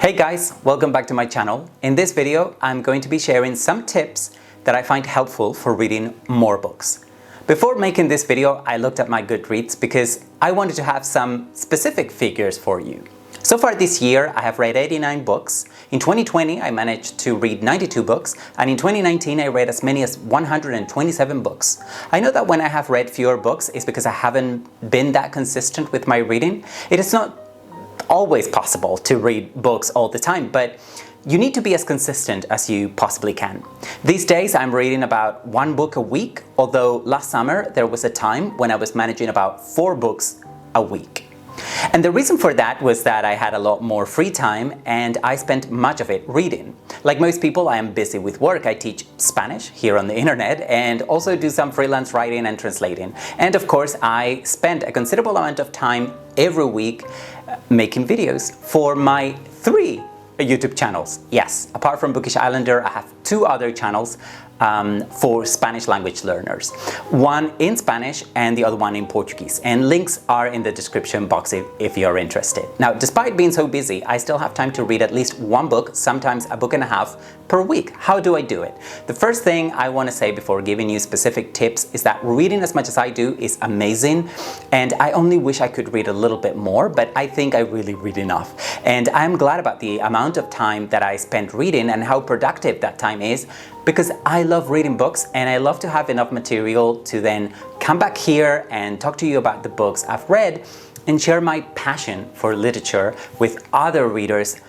Hey guys, welcome back to my channel. In this video, I'm going to be sharing some tips that I find helpful for reading more books. Before making this video, I looked at my Goodreads because I wanted to have some specific figures for you. So far this year, I have read 89 books. In 2020, I managed to read 92 books, and in 2019, I read as many as 127 books. I know that when I have read fewer books, it's because I haven't been that consistent with my reading. It is not always possible to read books all the time, but you need to be as consistent as you possibly can. These days I'm reading about one book a week, although last summer there was a time when I was managing about 4 books a week. And the reason for that was that I had a lot more free time and I spent much of it reading. Like most people, I am busy with work. I teach Spanish here on the internet and also do some freelance writing and translating. And of course, I spend a considerable amount of time every week making videos for my 3 YouTube channels. Yes, apart from Bookish Islander, I have 2 other channels for Spanish language learners. One in Spanish and the other one in Portuguese. And links are in the description box if you're interested. Now, despite being so busy, I still have time to read at least one book, sometimes a book and a half per week. How do I do it? The first thing I want to say before giving you specific tips is that reading as much as I do is amazing. And I only wish I could read a little bit more, but I think I really read enough. And I'm glad about the amount of time that I spend reading and how productive that time is, because I love reading books and I love to have enough material to then come back here and talk to you about the books I've read and share my passion for literature with other readers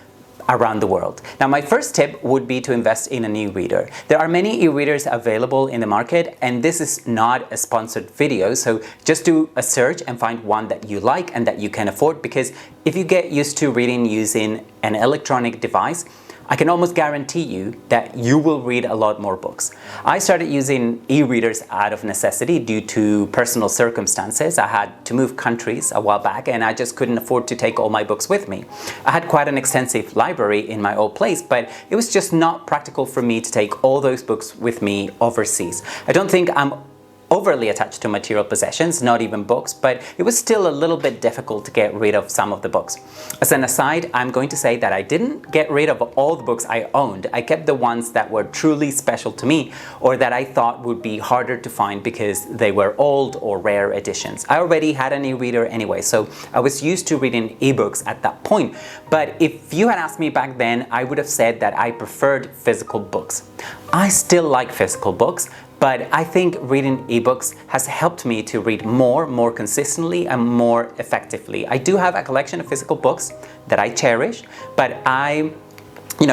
around the world. Now, my first tip would be to invest in an e-reader. There are many e-readers available in the market, and this is not a sponsored video, so just do a search and find one that you like and that you can afford, because if you get used to reading using an electronic device, I can almost guarantee you that you will read a lot more books. I started using e-readers out of necessity due to personal circumstances. I had to move countries a while back and I just couldn't afford to take all my books with me. I had quite an extensive library in my old place, but it was just not practical for me to take all those books with me overseas. I don't think I'm overly attached to material possessions, not even books, but it was still a little bit difficult to get rid of some of the books. As an aside, I'm going to say that I didn't get rid of all the books I owned. I kept the ones that were truly special to me or that I thought would be harder to find because they were old or rare editions. I already had an e-reader anyway, so I was used to reading ebooks at that point. But if you had asked me back then, I would have said that I preferred physical books. I still like physical books, but I think reading ebooks has helped me to read more consistently and more effectively. I do have a collection of physical books that I cherish, but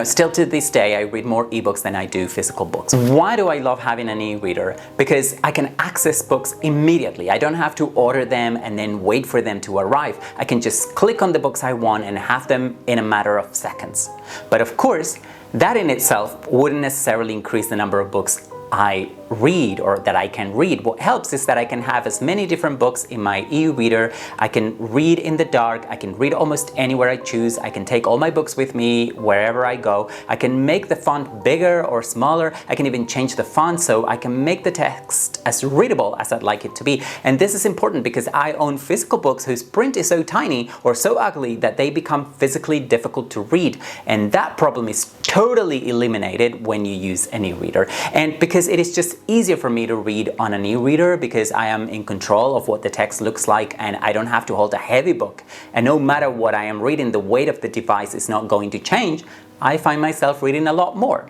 still to this day, I read more ebooks than I do physical books. Why do I love having an e-reader? Because I can access books immediately. I don't have to order them and then wait for them to arrive. I can just click on the books I want and have them in a matter of seconds. But of course, that in itself wouldn't necessarily increase the number of books I read or that I can read. What helps is that I can have as many different books in my e-reader. I can read in the dark. I can read almost anywhere I choose. I can take all my books with me wherever I go. I can make the font bigger or smaller. I can even change the font so I can make the text as readable as I'd like it to be. And this is important because I own physical books whose print is so tiny or so ugly that they become physically difficult to read. And that problem is totally eliminated when you use an e-reader. And because it is just easier for me to read on an e-reader because I am in control of what the text looks like and I don't have to hold a heavy book. And no matter what I am reading, the weight of the device is not going to change. I find myself reading a lot more.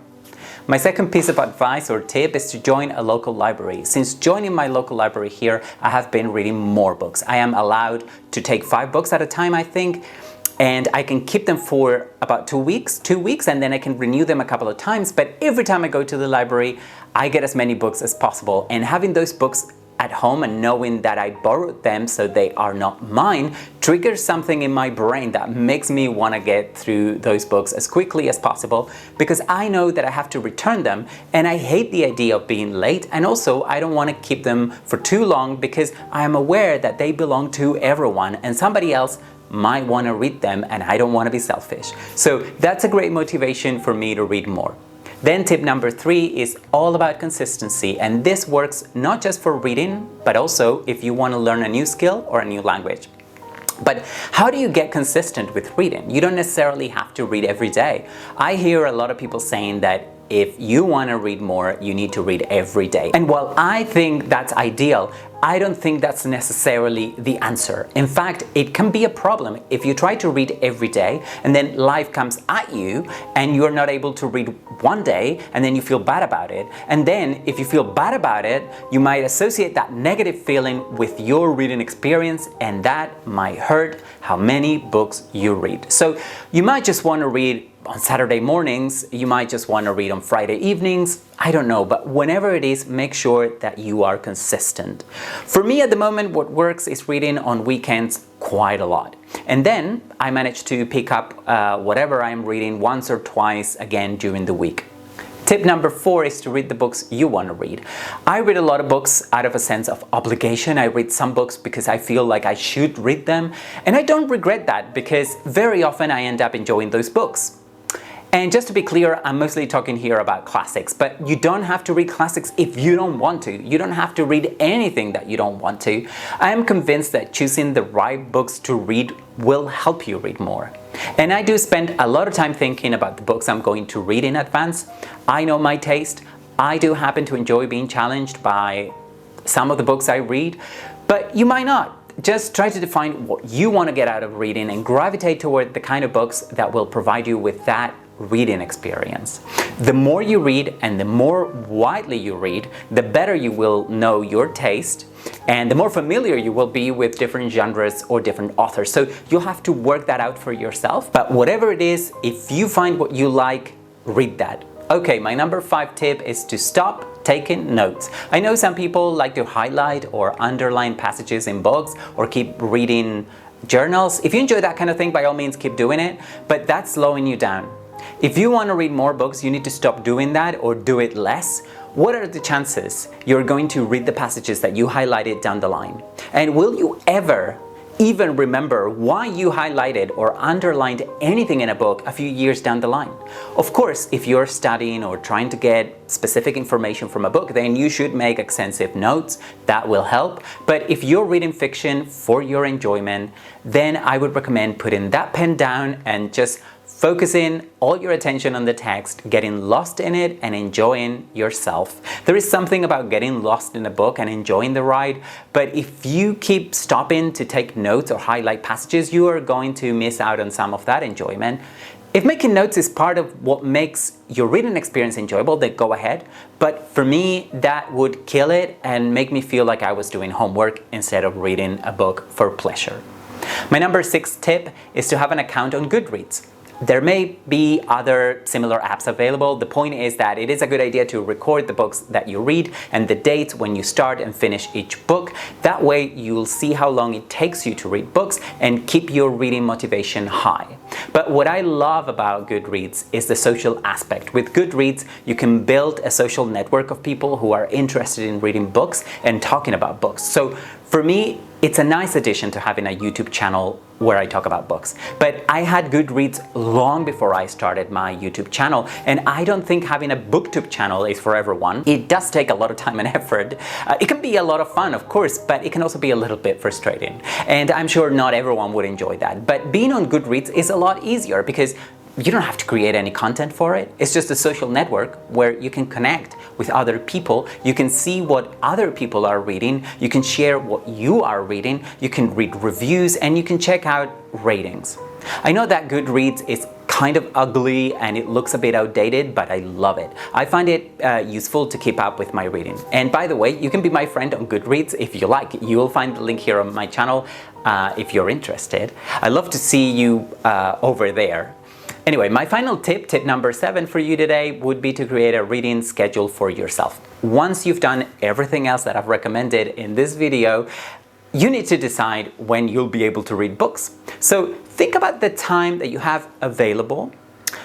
My second piece of advice or tip is to join a local library. Since joining my local library here, I have been reading more books. I am allowed to take 5 books at a time, I think. And I can keep them for about 2 weeks, and then I can renew them a couple of times. But every time I go to the library, I get as many books as possible. And having those books at home and knowing that I borrowed them so they are not mine triggers something in my brain that makes me want to get through those books as quickly as possible, because I know that I have to return them and I hate the idea of being late, and also I don't want to keep them for too long because I am aware that they belong to everyone and somebody else might want to read them and I don't want to be selfish. So that's a great motivation for me to read more. Then tip number 3 is all about consistency, and this works not just for reading, but also if you want to learn a new skill or a new language. But how do you get consistent with reading? You don't necessarily have to read every day. I hear a lot of people saying that if you want to read more, you need to read every day. And while I think that's ideal, I don't think that's necessarily the answer. In fact, it can be a problem if you try to read every day and then life comes at you and you're not able to read one day and then you feel bad about it. And then if you feel bad about it, you might associate that negative feeling with your reading experience, and that might hurt how many books you read. So you might just want to read on Saturday mornings, you might just want to read on Friday evenings, I don't know, but whenever it is, make sure that you are consistent. For me at the moment, what works is reading on weekends quite a lot. And then I manage to pick up whatever I'm reading once or twice again during the week. Tip number 4 is to read the books you want to read. I read a lot of books out of a sense of obligation. I read some books because I feel like I should read them. And I don't regret that because very often I end up enjoying those books. And just to be clear, I'm mostly talking here about classics, but you don't have to read classics if you don't want to. You don't have to read anything that you don't want to. I am convinced that choosing the right books to read will help you read more. And I do spend a lot of time thinking about the books I'm going to read in advance. I know my taste. I do happen to enjoy being challenged by some of the books I read, but you might not. Just try to define what you want to get out of reading and gravitate toward the kind of books that will provide you with that reading experience. The more you read and the more widely you read, the better you will know your taste and the more familiar you will be with different genres or different authors. So you'll have to work that out for yourself. But whatever it is, if you find what you like, read that. Okay, my number 5 tip is to stop taking notes. I know some people like to highlight or underline passages in books or keep reading journals. If you enjoy that kind of thing, by all means keep doing it, but that's slowing you down. If you want to read more books, you need to stop doing that or do it less. What are the chances you're going to read the passages that you highlighted down the line? And will you ever even remember why you highlighted or underlined anything in a book a few years down the line? Of course, if you're studying or trying to get specific information from a book, then you should make extensive notes. That will help. But if you're reading fiction for your enjoyment, then I would recommend putting that pen down and just focusing all your attention on the text, getting lost in it and enjoying yourself. There is something about getting lost in a book and enjoying the ride, but if you keep stopping to take notes or highlight passages, you are going to miss out on some of that enjoyment. If making notes is part of what makes your reading experience enjoyable, then go ahead. But for me, that would kill it and make me feel like I was doing homework instead of reading a book for pleasure. My number 6 tip is to have an account on Goodreads. There may be other similar apps available. The point is that it is a good idea to record the books that you read and the dates when you start and finish each book. That way you'll see how long it takes you to read books and keep your reading motivation high. But what I love about Goodreads is the social aspect. With Goodreads, you can build a social network of people who are interested in reading books and talking about books. So for me, it's a nice addition to having a YouTube channel where I talk about books. But I had Goodreads long before I started my YouTube channel, and I don't think having a BookTube channel is for everyone. It does take a lot of time and effort. It can be a lot of fun, of course, but it can also be a little bit frustrating. And I'm sure not everyone would enjoy that. But being on Goodreads is a lot easier because you don't have to create any content for it. It's just a social network where you can connect with other people. You can see what other people are reading. You can share what you are reading. You can read reviews and you can check out ratings. I know that Goodreads is kind of ugly and it looks a bit outdated, but I love it. I find it useful to keep up with my reading. And by the way, you can be my friend on Goodreads if you like. You will find the link here on my channel if you're interested. I'd love to see you over there. Anyway, my final tip, tip number 7 for you today would be to create a reading schedule for yourself. Once you've done everything else that I've recommended in this video, you need to decide when you'll be able to read books. So think about the time that you have available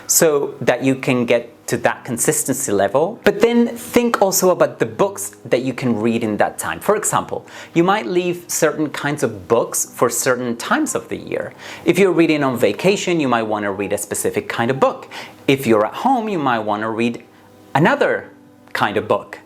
so that you can get to that consistency level, but then think also about the books that you can read in that time. For example, you might leave certain kinds of books for certain times of the year. If you're reading on vacation, you might want to read a specific kind of book. If you're at home, you might want to read another kind of book.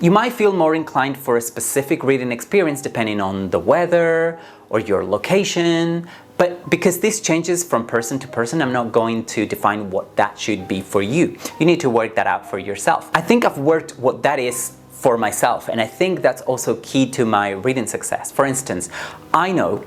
You might feel more inclined for a specific reading experience depending on the weather or your location. But because this changes from person to person, I'm not going to define what that should be for you. You need to work that out for yourself. I think I've worked what that is for myself, and I think that's also key to my reading success. For instance, I know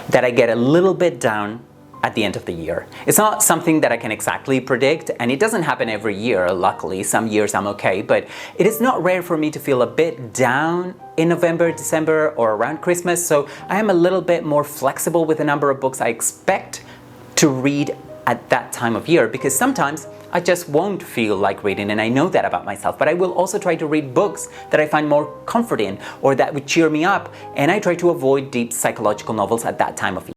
that I get a little bit down at the end of the year. It's not something that I can exactly predict, and it doesn't happen every year, luckily. Some years I'm okay, but it is not rare for me to feel a bit down in November, December, or around Christmas, so I am a little bit more flexible with the number of books I expect to read at that time of year, because sometimes I just won't feel like reading, and I know that about myself. But I will also try to read books that I find more comforting or that would cheer me up, and I try to avoid deep psychological novels at that time of year.